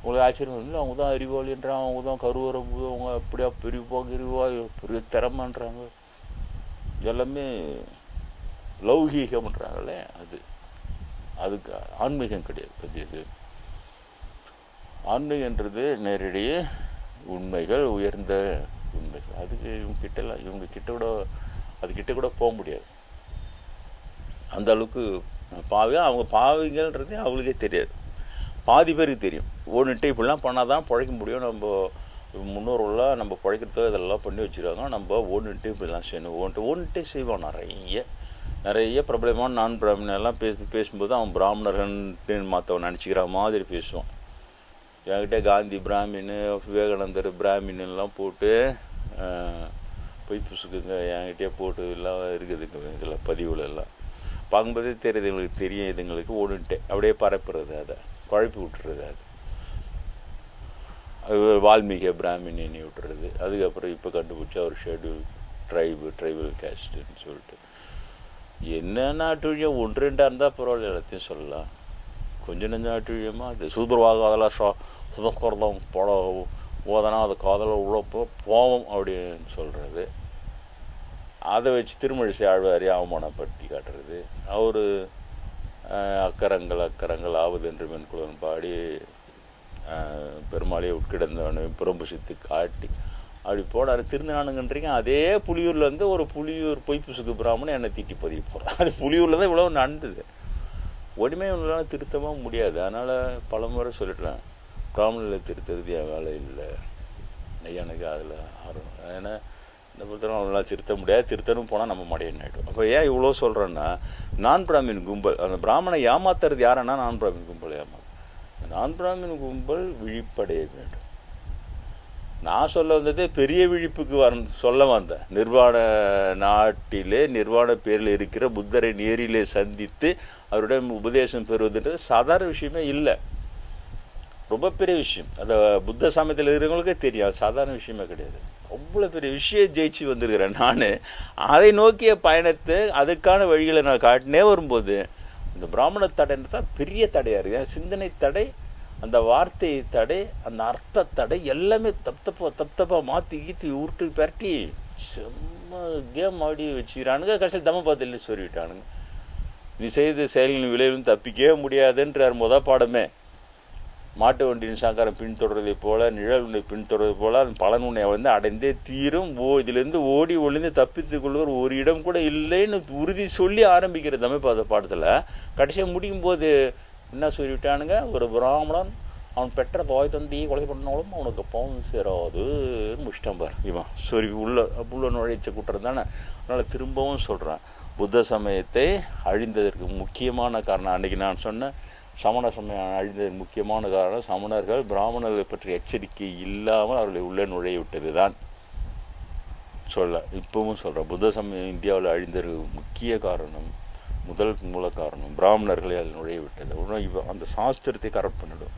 S1: உங்களுக்கு ஆச்சரியம் இல்லை, அவங்க தான் அறிவாளின்றாங்க, அவங்க தான் கருவறம், அவங்க அப்படியா பெரியவா பெரிய திறமைன்றாங்க, எல்லாமே லௌகீகம்ன்றாங்களே. அதுக்கு ஆன்மீகம் கிடையாது. இது ஆன்மீகன்றது நேரடியே உண்மைகள், உயர்ந்த உண்மைகள். அதுக்கு இவங்க கிட்ட கூட போக முடியாது. அந்த அளவுக்கு அவங்க பாவிங்கள்ன்றதே அவங்களுக்கே தெரியாது. பாதி பேருக்கு தெரியும். ஒன்றுட்டு இப்படிலாம் பண்ணால் தான் பிழைக்க முடியும், நம்ம முன்னோர்கள்லாம் நம்ம பிழைக்கிறதுக்கு இதெல்லாம் பண்ணி வச்சுருக்காங்க, நம்ம ஒன்றுட்டு இப்படிலாம் செய்யணும். ஒன்றுட்டே செய்வான். நிறைய பிரபலமான நான் பிராமணெல்லாம் பேசும்போது அவன் பிராமணர்கள்ட்டு மற்றவன் நினச்சிக்கிற மாதிரி பேசுவான். என்கிட்ட காந்தி பிராமின்னு, விவேகானந்தர் பிராமின்லாம் போட்டு பொய் புசுக்குங்க என்கிட்டயே போட்டு எல்லாம் இருக்குதுங்க. இதில் பதிவுல எல்லாம் பார்க்கும்போதே தெரியுது, எங்களுக்கு தெரியும். இதுங்களுக்கு ஒன்றுட்டு அப்படியே பரப்புறது, அதை குழப்பி விட்டுறது. அது வால்மீகி பிராமின்னு விட்டுறது. அதுக்கப்புறம் இப்போ கண்டுபிடிச்சா ஒரு ஷெட்யூல் ட்ரைபல் கேஸ்ட்டுன்னு சொல்லிட்டு என்ன நாட்டுழியம் 1-2 இருந்தால் பரவாயில்ல, எல்லாத்தையும் சொல்லலாம். கொஞ்சம் நெஞ்ச நாட்டுழியமாக அது சூதரவாகம் அதெல்லாம் சுபஸ்கர்தம் ஓதனா அது காதல உழப்போ போவோம் அப்படின்னு சொல்கிறது. அதை வச்சு திருமழிசை ஆழ்வாரி அவமானப்படுத்தி காட்டுறது. அவர் அக்கரங்கள் ஆவது என்று மென்குலன் பாடி பெருமாளையை உட்கிடந்தவனு புறம்புசித்து காட்டி அப்படி போடாரு. திருநானுங்கன்றீங்க. அதே புலியூர்லேருந்து ஒரு புலியூர் பொய்ப்புசுக்கு பிராமணன் என்னை திட்டி பதிவு போடுறான். அது புலியூரில் தான் இவ்வளோ நடந்தது. ஒன்றுமே இவங்களால திருத்தமாக முடியாது. அதனால் பல முறை சொல்லிட்டேன், பிராமணில் திருத்தறது என் வேலை இல்லை. எனக்கு அதில் ஆர்வம். ஏன்னா இந்த பொறுத்தவரை அவங்களால திருத்த முடியாது. திருத்தணும் போனால் நம்ம மடையன் ஆகிடும். அப்போ ஏன் இவ்வளோ சொல்கிறேன்னா, நான் பிராமின் கும்பல் அந்த பிராமணை ஏமாத்துறது யாருன்னா நான் பிராமின் கும்பல் ஏமாத்து. நான் பிராமின் கும்பல் விழிப்படைய வேண்டும். நான் சொல்ல வந்ததே பெரிய விழிப்புக்கு சொல்ல வந்தேன். நிர்வாண நாட்டிலே நிர்வாண பேரில் இருக்கிற புத்தரை நேரிலே சந்தித்து அவருடைய உபதேசம் பெறுவதுன்றது சாதாரண விஷயமே இல்லை, ரொம்ப பெரிய விஷயம். அந்த புத்த சமயத்தில் இருக்கிறவங்களுக்கே தெரியும், சாதாரண விஷயமே கிடையாது. அவ்வளோ பெரிய விஷயம் ஜெயிச்சு வந்திருக்கிறேன் நான். அதை நோக்கிய பயணத்தை அதுக்கான வழிகளை நான் காட்டினே வரும்போது இந்த பிராமண தடைன்றது தான் பெரிய தடையாக இருக்குது. சிந்தனை தடை, அந்த வார்த்தை தடை, அந்த அர்த்த தடை எல்லாமே தப்பா மாற்றி கீத்தி உருட்டு பரட்டி செம்ம கேம் ஆடி வச்சுக்கிறானுங்க. கடைசியில் தம்ம பார்த்து சொல்லிவிட்டானுங்க, நீ செய்த செயல்களின் விளைவும் தப்பிக்கவே முடியாதுன்றார் முத பாடமே. மாட்டு வண்டியின் சாக்காரம் பின்தொடர்வதை போல நிழல் உன்னை பின்தொடர்வது போல அதன் பலன் உன்னை வந்து அடைந்தே தீரும். இதிலிருந்து ஓடி ஒளிந்து தப்பித்துக் கொள்வர் ஒரு இடம் கூட இல்லைன்னு உறுதி சொல்லி ஆரம்பிக்கிற தமிழ் பாடத்தில் கடைசியாக முடியும் போது என்ன சொல்லிவிட்டானுங்க, ஒரு பிராமணன் அவன் பெற்ற தாய் தந்தையை கொலை பண்ணாலும் அவனுக்கு பாவம் சேராது முஷ்டம் பார். இவன் சரி உள்ள நுழைச்ச குற்றம் தானே. அதனால் திரும்பவும் சொல்கிறேன், புத்த சமயத்தை அழிந்ததற்கு முக்கியமான காரணம் அன்றைக்கி நான் சொன்னேன், சமண சமயம் அழிந்ததற்கு முக்கியமான காரணம் சமணர்கள் பிராமணர்களை பற்றி எச்சரிக்கை இல்லாமல் அவர்களை உள்ளே நுழைய விட்டது தான் இப்பவும் சொல்கிறேன். புத்த சமயம் இந்தியாவில் அழிந்ததற்கு முக்கிய காரணம், முதல் மூல காரணம் பிராமணர்களை அதில் நுழைய விட்டது. உடனே அந்த சாஸ்திரத்தை கரெக்ட் பண்ணிடும்.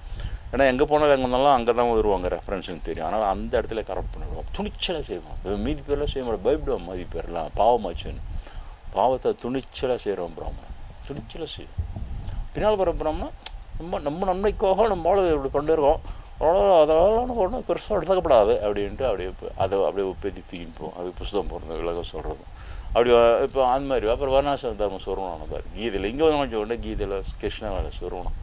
S1: ஏன்னா எங்கே போனாலும் எங்கே இருந்தாலும் அங்கே தான் வருவாங்க, ரெஃபரன்ஸுன்னு தெரியும். ஆனால் அந்த இடத்துல கரெக்ட் பண்ணிவிடுவோம், துணிச்சலாக செய்வோம். மீதி பேர்லாம் செய்ய மாட்டோம், பயப்படுவோம். மீதி பேர்லாம் பாவமாச்சுன்னு பாவத்தை துணிச்சலாக செய்கிறோம். பிராமணன் துணிச்சலாக செய்வோம். பின்னால் வர பிராமணன் நம்ம நன்மைக்காக நம்மளால் இப்படி கொண்டு இருக்கோம், அதெல்லாம் ஒன்றும் பெருசாக எடுத்துக்கப்படாது அப்படின்ட்டு அப்படியே உப்பேத்தி தூக்கின்னு போவோம். அது புஸ்தகம் போடுறது விலக சொல்கிறதும் அப்படி. இப்போ அந்த மாதிரி அப்புறம் வர்ணாசிரம தர்மம் சொருவணும் பாரு கீதையில். இங்கே வந்து உடனே கீதையில் கிருஷ்ணவேலை சொருவணும்,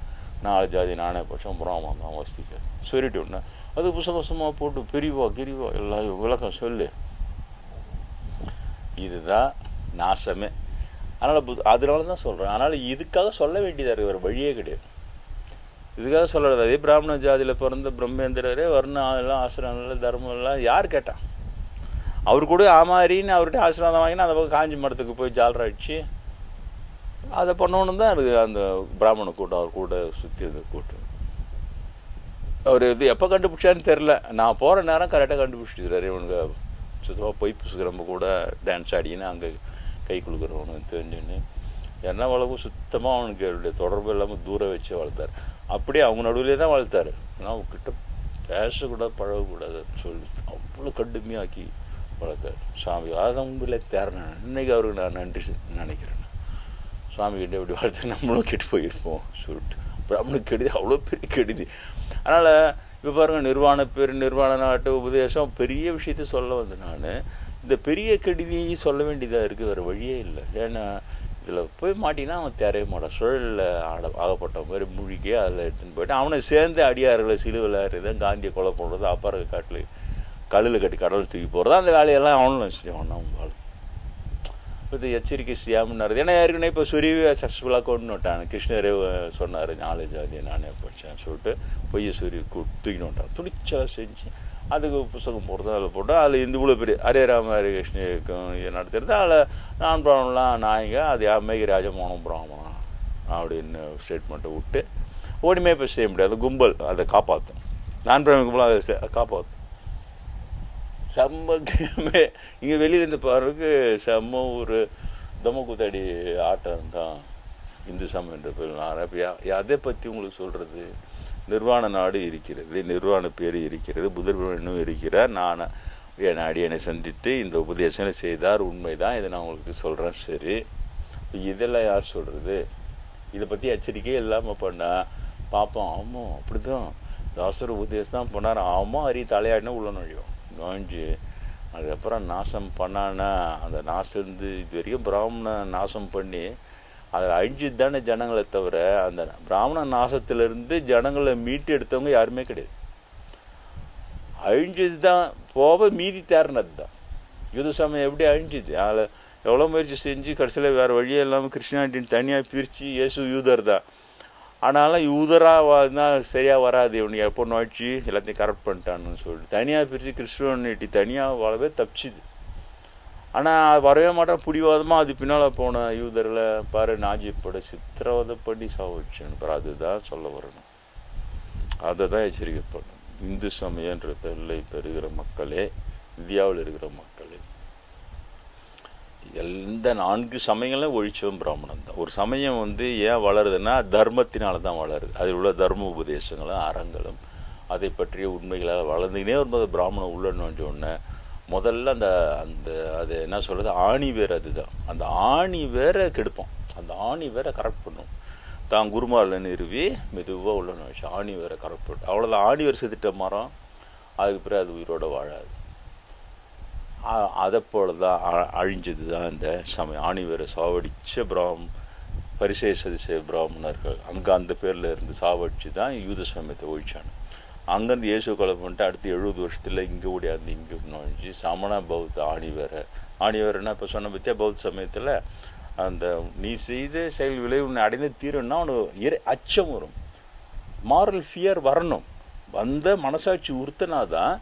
S1: 4 ஜாதி 4 பட்சம் பிராமணன் தான் வசதிக்காது சொல்லிட்டு உடனே அது புசகசமாக போட்டு பிரிவா கிரிவா எல்லாம் விளக்கம் சொல்லு. இதுதான் நாசமே. அதனால தான் சொல்கிறேன். அதனால் இதுக்காக சொல்ல வேண்டியதாக இருக்குது, வேறு வழியே கிடையாது. இதுக்காக சொல்கிறது அதே பிராமண ஜாதியில் பிறந்த பிரம்மேந்திரரே வர்ணம் எல்லாம் ஆசிரமம் தர்மம் எல்லாம் யார் கேட்டான்? அவர் கூட ஆமாரின்னு அவர்கிட்ட ஆசீர்வாதம் வாங்கினா அந்த பக்கம் காஞ்சி மரத்துக்கு போய் ஜாலரா அடிச்சு அதை பண்ணணும் தான் இருக்குது. அந்த பிராமண கூட்டம் அவர் கூட சுற்றி இருந்த கூட்டம் அவர் இது எப்போ கண்டுபிடிச்சான்னு தெரில. நான் போகிற நேரம் கரெக்டாக கண்டுபிடிச்சிருக்கிறாரு. இவனுக்கு சுத்தமாக போய் புசுக்கிறம்ப கூட டான்ஸ் ஆடின்னு அங்கே கை கொடுக்குறவனு தெரிஞ்சுன்னு என்ன வளர்க்கும் சுத்தமாக அவனுக்கு அவருடைய தொடர்பு இல்லாமல் தூரம் வச்சு வளர்த்தார். அப்படியே அவங்க நடுவிலே தான் வளர்த்தாரு. ஆனால் அவங்ககிட்ட பேசக்கூடாது பழகக்கூடாதுன்னு சொல்லி அவ்வளோ கடுமையாக்கி வளர்த்தார் சாமி. அதவங்களே தேர்றேன். இன்னைக்கு அவருக்கு நான் நன்றி நினைக்கிறேன். சுவாமி கிட்டே இப்படி வளர்த்து நம்மளும் கெட்டு போயிருப்போம் சொல்லிட்டு. பிராமணுக்கு கெடுதி அவ்வளோ பெரிய கெடுதி. அதனால் இப்போ பாருங்கள், நிர்வாண நாட்டு உபதேசம் பெரிய விஷயத்த சொல்ல வந்து நான் இந்த பெரிய கெடுதியை சொல்ல வேண்டியதாக இருக்குது, வேறு வழியே இல்லை. ஏன்னா இதில் போய் மாட்டினா அவன் தேரவே மாட்டான். சுழலில் ஆகப்பட்ட மாதிரி மூழ்கி அதில் எடுத்துன்னு போயிட்டு அவனை சேர்ந்து அடியார்களை சிலுவில் தான் காந்தியை கொலை பண்ணுறது, அப்பார காட்டில் கல்லில் கட்டி கடவுள் தூக்கி போகிறது, அந்த வேலையெல்லாம் அவனும் செய்வான். அவங்க இது எச்சரிக்கை செய்யாமன்னாரு. ஏன்னா ஏற்கனவே இப்போ சுருவி சக்ஸஸ்ஃபுல்லாக கொண்டு விட்டான். கிருஷ்ணரே சொன்னார், 4 ஜாதியை நானே படித்தேன்னு சொல்லிட்டு பொய்யை சுருவி தூக்கின்னு விட்டான். துணிச்சலாக செஞ்சு அதுக்கு புத்தகம் போடுறது, அதில் போட்டு அதில் இந்த இவ்வளோ பெரிய ஹரே ராம ஹரே கிருஷ்ண நடத்துறது. அதில் நான் பிராமணலாம் நாயங்க அது அம்மைக்கு ராஜமோனம் பிராமணன் அப்படின்னு ஸ்டேட்மெண்ட்டை விட்டு ஓடிமே இப்போ செய்ய முடியாது. கும்பல் அதை காப்பாற்றும், நான் பிராமண கும்பல் அதை காப்பாற்றும். செம்ம இங்கே வெளியிலேருந்து பாருக்கு செம்ம ஒரு தமக்குத்தாடி ஆட்டம் தான் இந்து சமயம் என்ற பேர். இப்போ அதை பற்றி உங்களுக்கு சொல்கிறது, நிர்வாண நாடு இருக்கிறது, நிர்வாண பேர் இருக்கிறது, புதர் இன்னும் இருக்கிறார். நான் என் அடியனை சந்தித்து இந்த உபதேசங்களை செய்தார், உண்மைதான், இதை நான் உங்களுக்கு சொல்கிறேன். சரி, இதெல்லாம் யார் சொல்கிறது? இதை பற்றி எச்சரிக்கையே இல்லாமல் பண்ணால் பார்ப்போம். ஆமாம் அப்படிதான் தாசர் உபதேசம் தான் பண்ணார். ஆமாம் அறி தலையாடினா உள்ள நுழையும் நுழைஞ்சு அதுக்கப்புறம் நாசம் பண்ணான்னா அந்த நாசந்து பெரிய பிராமண நாசம் பண்ணி அதை அழிஞ்சு தானே ஜனங்களை தவிர அந்த பிராமண நாசத்திலிருந்து ஜனங்களை மீட்டு எடுத்தவங்க யாருமே கிடையாது. அழிஞ்சது தான் போக மீதி தேர்னது தான். யூத சமயம் எப்படி அழிஞ்சுது, அதில் எவ்வளோ முயற்சி செஞ்சு கடைசியில் வேறு வழியே இல்லாமல் கிறிஸ்டியானிட்டின்னு தனியாக பிரித்து இயேசு யூதர் தான். ஆனாலும் யூதராக தான் சரியாக வராது, இவனுக்கு எப்போ நோய்ச்சி எல்லாத்தையும் கரெக்ட் பண்ணிட்டான்னு சொல்லிட்டு தனியாக பிரித்து கிறிஸ்டியானிட்டி தனியாக வரவே தப்பிச்சுது. ஆனால் வரவே மாட்டேன் பிடிவாதமாக அது பின்னால் போன யூதரில் பாரு நாஜிப்பட சித்திரவதை பண்ணி சாவிச்சுன்னு பாரு. அதுதான் சொல்ல வரணும், அதை தான் எச்சரிக்கப்படணும். இந்து சமயன்ற பேரில் இப்போ இருக்கிற மக்களே, இந்தியாவில் இருக்கிற மக்களே, எந்த 4 சமயங்களும் ஒழிச்சவன் பிராமணன் தான். ஒரு சமயம் ஏன் வளருதுன்னா தர்மத்தினால தான் வளருது. அதில் உள்ள தர்ம உபதேசங்களும் அறங்களும் அதை பற்றிய உண்மைகளால் வளர்ந்துக்கினே வரும்போது பிராமணன் உள்ள நோஞ்ச உடனே முதல்ல அந்த அந்த அது என்ன சொல்கிறது ஆணி வேர், அதுதான் அந்த ஆணி வேரை கெடுப்போம். அந்த ஆணி வேரை கரெக்ட் பண்ணும். தான் குருமாரில் நிறுவி மெதுவாக உள்ள நோய்ச்சி ஆணி வேரை கரெக்ட் பண்ணும். அவ்வளோதான். ஆணி வேர் செத்துட்ட மரம் அதுக்கு பிறகு அது உயிரோட வாழாது. அதை போல தான் அழிஞ்சது தான் இந்த சமயம். ஆணி வேரை சாவடித்த பரிசேய சதிசேய பிராமணர்கள் அங்கே அந்த பேரில் இருந்து சாவடிச்சு தான் யூத சமயத்தை ஒழிச்சாங்க. அங்கேருந்து இயேசு கொலை பண்ணிட்டு அடுத்து 70 வருஷத்தில் இங்கே ஓடியாந்து இங்கே நுழைஞ்சி சமண பௌத்த ஆணி வேறன்னா இப்போ சொன்ன பற்றியா பௌத்த சமயத்தில் அந்த நீ செய்த செயல் விளைவு உன்னை அடைந்து தீரும்னா அவனுக்கு அச்சம் வரும், மாரல் ஃபியர் வரணும். வந்த மனசாட்சி உறுத்தினாதான்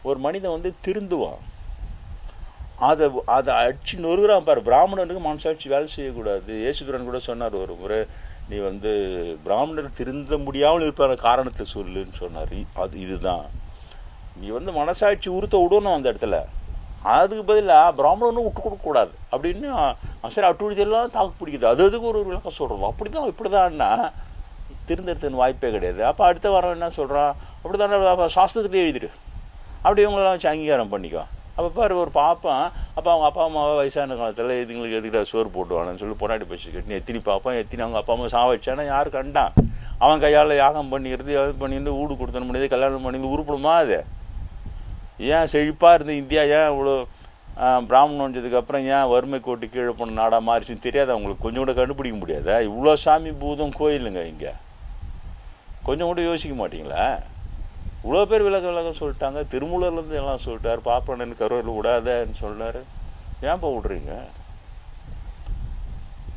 S1: ஒரு மனிதன் திருந்துவான். அதை அடிச்சு நொறுகிறான் பாரு. பிராமணனுக்கு மனசாட்சி வேலை செய்யக்கூடாது. இயேசுபிரான் கூட சொன்னார் ஒரு முறை, நீ பிராமணர் திருந்த முடியாமல் இருப்பான காரணத்தை சொல்லுன்னு சொன்னார். இதுதான் நீ மனசாட்சி உறுத்த விடணும் அந்த இடத்துல. அதுக்கு பதிலாக பிராமணனும் விட்டு கொடுக்கக்கூடாது அப்படின்னு சரி அட்டுழிதெல்லாம் தாக்கு பிடிக்குது. அதுக்கு ஒரு விளக்கம் சொல்கிறோம். அப்படிதான் இப்படிதான்னா திருந்தறதுன்னு வாய்ப்பே கிடையாது. அப்போ அடுத்த வாரம் என்ன சொல்கிறான், அப்படி தானே சாஸ்திரத்துலேயே எழுதிடு, அப்படி இவங்களெல்லாம் வச்சு அங்கீகாரம் பண்ணிக்கோ. அப்போ பாரு ஒரு பாப்பான், அப்போ அவங்க அப்பா அம்மாவை வயசான காலத்தில் இதுங்களுக்கு எதுக்கிட்ட சோறு போட்டுவானு சொல்லி பொன்னாடி பச்சு கட்டி எத்தினி பாப்பான் எத்தினி அவங்க அப்பா அம்மா சாவடிச்சானா யார் கண்டான்? அவன் கையால் யாகம் பண்ணிக்கிறது அது பண்ணிட்டு வீடு கொடுத்தன முடியாது, கல்யாணம் பண்ணி உருப்பிடுமா? அது ஏன் செழிப்பாக இருந்து இந்தியா ஏன் இவ்வளோ பிராமணன் வந்ததுக்கப்புறம் ஏன் வறுமை கோட்டு கீழே போன நாடாக மாறிச்சுன்னு தெரியாது அவங்களுக்கு? கொஞ்சம் கூட கண்டுபிடிக்க முடியாதா? இவ்வளோ சாமி பூதம் கோயிலுங்க இங்கே, கொஞ்சம் கூட யோசிக்க மாட்டிங்களா? இவ்வளோ பேர் விலகம் சொல்லிட்டாங்க. திருமூலர்லேருந்து எல்லாம் சொல்லிட்டார். பாப்பனன் கருவூரில் விடாதன்னு சொன்னார். ஏன்ப்பா விட்றீங்க?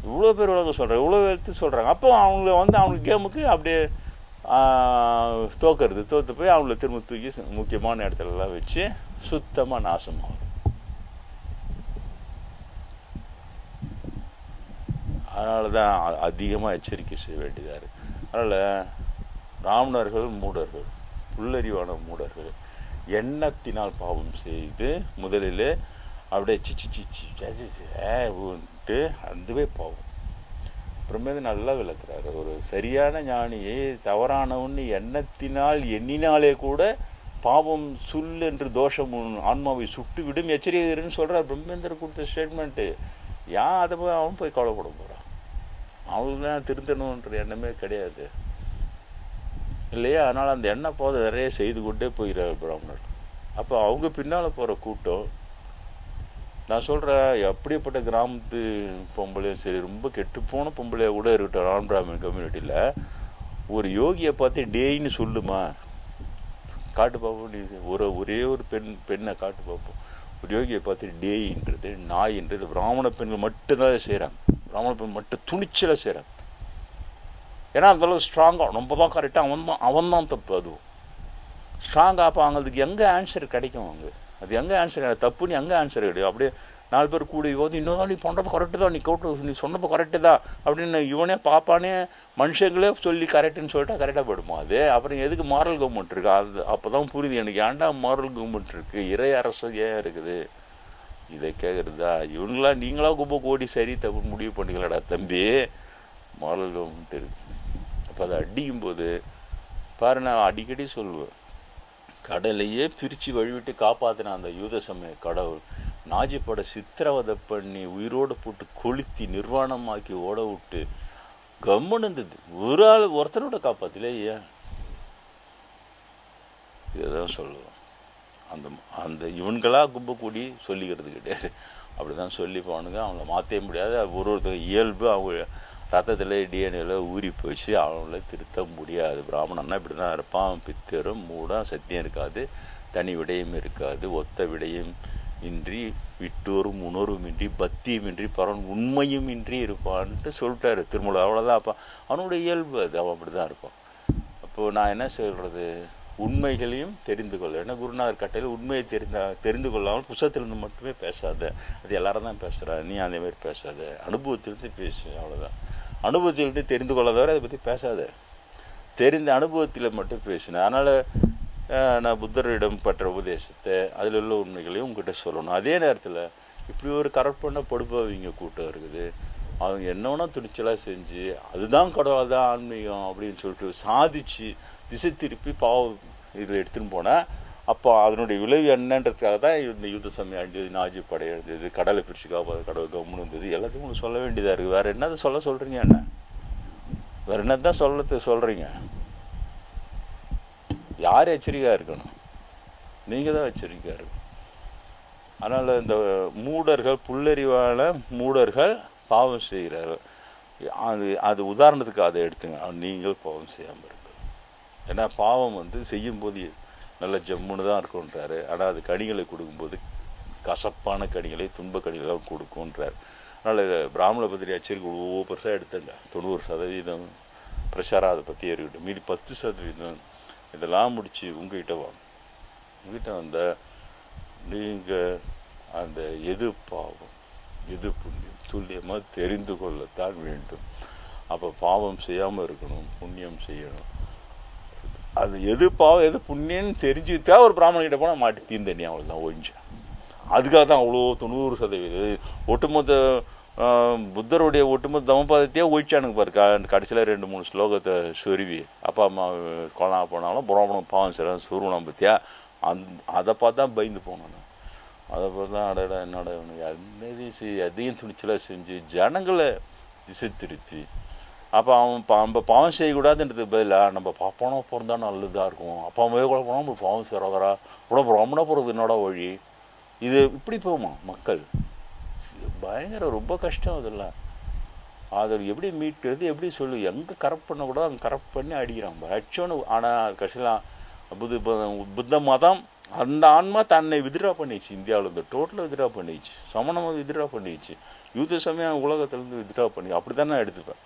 S1: இவ்வளோ பேர் விலகம் சொல்கிறாங்க, இவ்வளோ எடுத்து சொல்கிறாங்க. அப்போ அவங்கள அவங்களுக்கு கேமுக்கு அப்படியே தோத்து போய் அவங்கள திரும்ப தூக்கி முக்கியமான இடத்துலலாம் வச்சு சுத்தமாக நாசமாகும். அதனால தான் அதிகமாக எச்சரிக்கை செய்ய வேண்டியதாக இருக்குது. அதனால் பிராமணர்கள் மூடர்கள், புல்லறிவான மூடர்கள் எண்ணத்தினால் பாவம் செய்து முதலில் அப்படியே சிச்சிட்டு அதுவே பாவம். அப்புறமே நல்லா விளக்குறாரு. ஒரு சரியான ஞானியை தவறானவன்னு எண்ணத்தினால் எண்ணினாலே கூட பாவம் சுல் என்று தோஷம் ஆன்மாவை சுட்டு விடும் எச்சரிக்கைன்னு சொல்கிறார் பிரம்மேந்திரர் கொடுத்த ஸ்டேட்மெண்ட்டு. ஏன் அதை போய் அவன் போய் கவலைப்பட போகிறான்? அவங்களுக்கு திருத்தணுன்ற எண்ணமே கிடையாது இல்லையா? அதனால் அந்த எண்ணெய் போதை நிறைய செய்து கொண்டே போகிறார் பிராமணர். அப்போ அவங்க பின்னால் போகிற கூட்டம், நான் சொல்கிறேன், எப்படிப்பட்ட கிராமத்து பொம்பளையும் சரி, ரொம்ப கெட்டுப்போன பொம்பளையாக கூட இருக்கட்டும், நான் பிராமின் கம்யூனிட்டியில் ஒரு யோகியை பார்த்து டேயின்னு சொல்லுமா, காட்டு பார்ப்போம். நீ ஒரே ஒரு பெண்ணை காட்டு பார்ப்போம். ஒரு யோகியை பார்த்து டேயின்றது நாயின்றது பிராமண பெண்கள் மட்டும்தான் செய்கிறாங்க. பிராமண பெண் மட்டும் துணிச்சலாக செய்கிறாங்க. ஏன்னா அந்தளவு ஸ்ட்ராங்காக நம்ம தான் கரெக்டாக அவன் தான் தப்பு. அதுவும் ஸ்ட்ராங்காக. அப்போ அவங்களுக்கு எங்கே ஆன்சர் கிடைக்கும்? அங்கே அது எங்கே ஆன்சர் தப்புன்னு எங்கே ஆன்சர் கிடைக்கும்? அப்படியே 4 பேர் கூடி போது இன்னொரு நீ பண்ணுறது கரெக்டு தான், நீ சொன்னப்போ கரெக்டு தான் அப்படின்னு இவனே பாப்பானே மனுஷங்களே சொல்லி கரெக்டுன்னு சொல்லிட்டா கரெக்டாக போயிடுமா அது? அப்புறம் எதுக்கு மாரல் கவர்மெண்ட் இருக்குது? அது அப்போ தான் புரியுது எனக்கு, ஏன்டா மாரல் கவர்மெண்ட் இருக்குது, இறை அரசு ஏன் இருக்குது? இதை கேட்குறதா இவங்களா நீங்களா ரொம்ப கோடி சரி தப்புன்னு முடிவு பண்ணிக்கலடா தம்பி, மாரல் கவர்மெண்ட் இருக்குது. அப்போ அதை அடிக்கும்போது பாரு, நான் அடிக்கடி சொல்லுவேன், கடலையே பிரித்து வழிவிட்டு காப்பாற்றின அந்த யூத சமய கடவுள் நாஜிப்பட சித்திரவதை பண்ணி உயிரோடு போட்டு கொளுத்தி நிர்வாணமாக்கி ஓட விட்டு கம்முன்னு இருந்தது. ஒருத்தரோட காப்பாற்றல. ஏன் இதுதான் சொல்லுவோம். அந்த அந்த இவன்களாக கும்ப கூடி சொல்லிக்கிறது கிடையாது. அப்படி தான் சொல்லி போனுங்க. அவங்கள மாற்றவே முடியாது. ஒருத்தர் இயல்பு அவங்க ரத்தத்தில் டிஎன்ஏல ஊறி போச்சு. அவங்கள திருத்த முடியாது. பிராமணன்னா இப்படி தான் இருப்பான். பித்தரும் மூடம் சத்தியம் இருக்காது, தனி விடயம் இருக்காது, ஒத்த விடயம் இன்றி விட்டோரும் உணர்வும் இன்றி பக்தியும் இன்றி பரவன் உண்மையும் இன்றி இருப்பான்ட்டு சொல்லிட்டாரு திருமூலர். அவ்வளோதான். அப்போ அவனுடைய இயல்பு அது. அவன் அப்படி தான் இருப்பான். அப்போது நான் என்ன சொல்கிறது, உண்மைகளையும் தெரிந்து கொள்ள. ஏன்னா குருநாதர் கட்டையில் உண்மையை தெரிந்து கொள்ளாமல் புத்தகத்திலிருந்து மட்டுமே பேசாத. அது எல்லாரும் தான் பேசுகிறா, நீ அதேமாதிரி பேசாத. அனுபவத்திலிருந்து பேசு, அவ்வளோதான். அனுபவத்திலிருந்து தெரிந்து கொள்ளாதவரை அதை பற்றி பேசாத. தெரிந்த அனுபவத்தில் மட்டும் பேசினேன். அதனால் நான் புத்தரிடம் பெற்ற உபதேசத்தை அதில் உள்ள உண்மைகளையும் உங்ககிட்ட சொல்லணும். அதே நேரத்தில் இப்படி ஒரு கரெக்ட் படுபாவிங்க கூட்டம் இருக்குது. அவங்க என்னன்னா துணிச்சலாக செஞ்சு அதுதான் கடவுள் தான் ஆன்மீகம் அப்படின்னு சொல்லிட்டு சாதிச்சு திசை திருப்பி பாவம் இதில் எடுத்துன்னு போனால் அப்போ அதனுடைய விளைவு என்னன்றதுக்காக தான் இந்த யுத்த சமயம் அடிச்சது, நாஜி படை எழுந்தது, கடலை பிரிச்சு காப்பாது, கடவுள் கம்முன்னு இருந்தது. எல்லாத்தையும் உங்களுக்கு சொல்ல வேண்டியதாக இருக்குது. வேறு என்னதை சொல்கிறீங்க? என்ன வேறு என்னதான் சொல்கிறீங்க? யார் எச்சரிக்கையாக இருக்கணும்? நீங்கள் தான் எச்சரிக்கையாக இருக்கணும். அதனால் இந்த மூடர்கள், புல்லறிவான மூடர்கள் பாவம் செய்கிறார்கள். அது உதாரணத்துக்கு அதை எடுத்துங்க. நீங்கள் பாவம் செய்யாமல் இருக்கு. ஏன்னா பாவம் செய்யும்போது நல்ல ஜம்முன்னு தான் இருக்குன்றாரு. ஆனால் அது கனிகளை கொடுக்கும்போது கசப்பான கனிகளை, துன்ப கனிகளை தான் கொடுக்குன்றார். அதனால் பிராமண பத்திரி அச்சரிக்கை ஒவ்வொரு பெருசாக எடுத்துங்க. 90% பிரச்சாரம் அதை பற்றி இருக்கட்டும். மீதி 10% இதெல்லாம் முடித்து உங்ககிட்ட வாங்க. உங்ககிட்ட வந்தால் நீங்கள் அந்த எது பாவம் எது புண்ணியம் துல்லியமாக தெரிந்து கொள்ளத்தான் வேண்டும். அப்போ பாவம் செய்யாமல் இருக்கணும், புண்ணியம் செய்யணும். அது எது பாவம் எது புண்ணியம்னு தெரிஞ்சுக்கிட்டா ஒரு பிராமணர்கிட்ட போனால் மாட்டி தீர்ந்தண்ணி அவ்வளோதான் ஒழிஞ்சு. அதுக்காக தான் அவ்வளோ 90% ஒட்டுமொத்த புத்தருடைய ஒட்டுமொத்த தமபாதத்தையே ஒழிச்சானுங்க பாரு. கடைசியில் 2-3 ஸ்லோகத்தை சொருவி அப்பா அம்மா கொலா போனாலும் பிராமணம் பாவம் செய்யலாம் சுருவனம் பற்றியா அதை பார்த்தா பயந்து போனோம். அதை பார்த்து தான் அடடா என்னோட அதையும் துணிச்சலாக செஞ்சு ஜனங்களை திசை திருப்பி அப்போ நம்ம பாவம் செய்யக்கூடாதுன்றதுக்கு பதிலாக நம்ம பாப்பானா பிறந்தா நல்லதாக இருக்கும், அப்பா அம்மாவே கூட போனால் நம்ம பாவம் செய்கிறவரா கூட பிராமணா போகிறது என்னோட வழி. இது இப்படி போகுமா மக்கள்? பயங்கர ரொம்ப கஷ்டம். அதெல்லாம் அதை எப்படி மீட்கிறது, எப்படி சொல்லு, எங்கே கரெக்ட் பண்ணக்கூடாது அங்கே கரெக்ட் பண்ணி அடிக்கிறான் ஆக்சுவனு. ஆனால் கடைசியெலாம் புத்த மதம் அந்த ஆன்மா தன்னை வித்ட்ரா பண்ணிச்சு. இந்தியாவிலேருந்து டோட்டலாக வித்ட்ரா பண்ணிச்சு, சமணமாக வித்ட்ரா பண்ணிச்சு, யூத சமயம் உலகத்துலேருந்து வித்ட்ரா பண்ணி. அப்படி தான் நான் எடுத்துப்பேன்.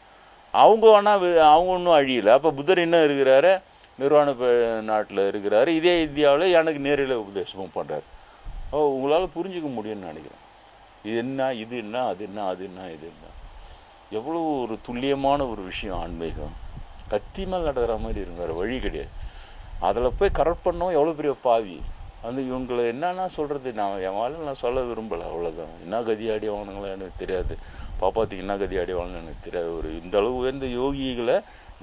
S1: அவங்க ஆனால் அவங்க ஒன்றும் அழியலை. அப்போ புத்தர் என்ன இருக்கிறாரு, நிர்வாண நாட்டில் இருக்கிறாரு, இதே இந்தியாவில் எனக்கு நேரில் உபதேசமும் பண்ணுறாரு. உங்களால் புரிஞ்சிக்க முடியும்னு நினைக்கிறேன். இது என்ன, இது என்ன, அது என்ன, அது என்ன, இது என்ன. எவ்வளோ ஒரு துல்லியமான ஒரு விஷயம் ஆன்மீகம். கத்தி மேல் நடக்கிற மாதிரி இருந்தார், வழி கிடையாது. அதில் போய் கரெக்ட் பண்ணோம். எவ்வளோ பெரிய பாவி. இவங்களை என்னன்னா சொல்கிறது, நான் என் வாழ்க்கை நான் சொல்ல விரும்பலை, அவ்வளோதான். என்ன கதி ஆடி வாங்கினாங்களோ எனக்கு தெரியாது, பாப்பாத்துக்கு என்ன கதி ஆடி வாங்கினு எனக்கு தெரியாது. ஒரு இந்த அளவு உயர்ந்த யோகிகளை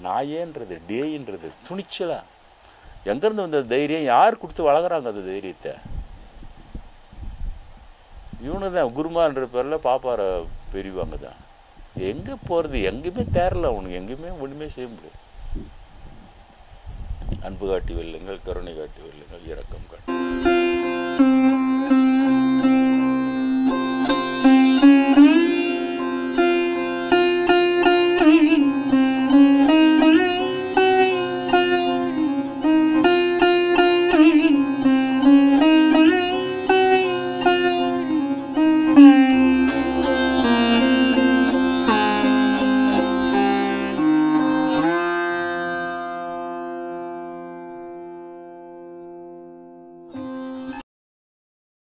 S1: நாயேன்றது டேயின்றது துணிச்சலா எங்கேருந்து வந்த தைரியம், யார் கொடுத்து வளர்க்குறாங்க அந்த தைரியத்தை? இவனு தான் குருமான்ற பேரில் பாப்பார பெரியவாங்க தான். எங்கே போகிறது, எங்கேயுமே தேரல அவனுக்கு, எங்கேயுமே ஒன்றுமே செய்ய முடியாது. அன்பு காட்டி வெல்லுங்கள், கருணை காட்டி வெல்லுங்கள், இரக்கம் காட்டி